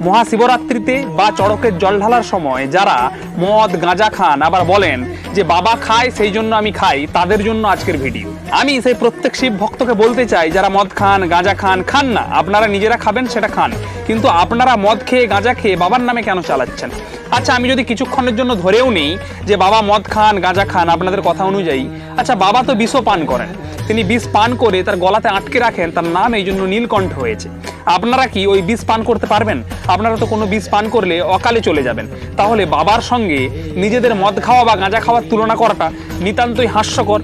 মহাশিবরাত্রিতে বা চড়কের জল ঢালার সময় যারা মদ গাঁজা খান আবার বলেন যে বাবা খায় সেই জন্য আমি খাই, তাদের জন্য আজকের ভিডিও। আমি সেই প্রত্যেক শিব ভক্তকে বলতে চাই যারা মদ খান গাঁজা খান না, আপনারা নিজেরা খাবেন সেটা খান, কিন্তু আপনারা মদ খেয়ে গাঁজা খেয়ে বাবার নামে কেন চালাচ্ছেন? আচ্ছা, আমি যদি কিছুক্ষণের জন্য ধরেও নেই যে বাবা মদ খান গাঁজা খান আপনাদের কথা অনুযায়ী, আচ্ছা বাবা তো বিষও পান করেন, তিনি বিষ পান করে তার গলাতে আটকে রাখেন, তার নাম এই জন্য নীলকণ্ঠ হয়েছে। আপনারা কি ওই বিষ পান করতে পারবেন? আপনারা তো কোনো বিষ পান করলে অকালে চলে যাবেন। তাহলে বাবার সঙ্গে নিজেদের মদ খাওয়া বা গাঁজা খাওয়ার তুলনা করাটা নিতান্তই হাস্যকর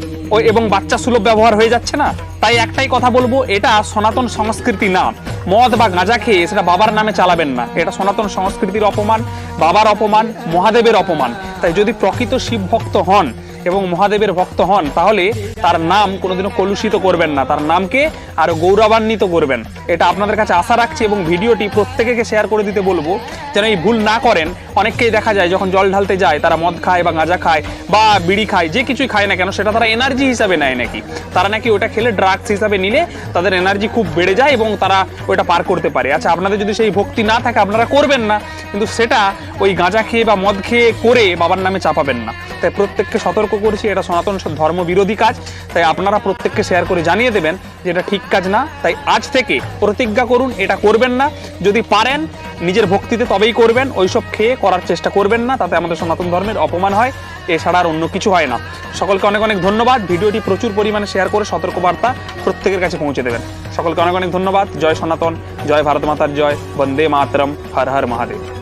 এবং বাচ্চা সুলভ ব্যবহার হয়ে যাচ্ছে না? তাই একটাই কথা বলবো, এটা সনাতন সংস্কৃতি না। মদ বা গাঁজা খেয়ে সেটা বাবার নামে চালাবেন না, এটা সনাতন সংস্কৃতির অপমান, বাবার অপমান, মহাদেবের অপমান। তাই যদি প্রকৃত শিব ভক্ত হন এবং মহাদেবের ভক্ত হন, তাহলে তার নাম কোনোদিনও কলুষিত করবেন না, তার নামকে আরো গৌরবান্বিত করবেন। এটা আপনাদের কাছে আশা রাখছি এবং ভিডিওটি প্রত্যেকে শেয়ার করে দিতে বলবো, যেন এই ভুল না করেন। অনেককেই দেখা যায় যখন জল ঢালতে যায় তারা মদ খায় বা গাঁজা খায় বা বিড়ি খায়, যে কিছুই খায় না কেন সেটা তারা এনার্জি হিসাবে নেয় নাকি, তারা নাকি ওটা খেলে ড্রাগস হিসাবে নিলে তাদের এনার্জি খুব বেড়ে যায় এবং তারা ওটা পার করতে পারে। আচ্ছা, আপনাদের যদি সেই ভক্তি না থাকে আপনারা করবেন না, কিন্তু সেটা ওই গাঁজা খেয়ে বা মদ খেয়ে করে বাবার নামে চাপাবেন না। তাই প্রত্যেককে সতর্ক করছি, এটা সনাতন ধর্ম বিরোধী কাজ। তাই আপনারা প্রত্যেককে শেয়ার করে জানিয়ে দেবেন যে এটা ঠিক কাজ না। তাই আজ থেকে প্রতিজ্ঞা করুন এটা করবেন না। যদি পারেন নিজের ভক্তিতে তবেই করবেন, ওইসব খেয়ে করার চেষ্টা করবেন না, তাতে আমাদের সনাতন ধর্মের অপমান হয়, এছাড়া আর অন্য কিছু হয় না। সকলকে অনেক অনেক ধন্যবাদ। ভিডিওটি প্রচুর পরিমাণে শেয়ার করে সতর্কবার্তা প্রত্যেকের কাছে পৌঁছে দেবেন। সকলকে অনেক অনেক ধন্যবাদ। জয় সনাতন, জয় ভারত মাতার জয়, বন্দে মাতরম, হর হর মহাদেব।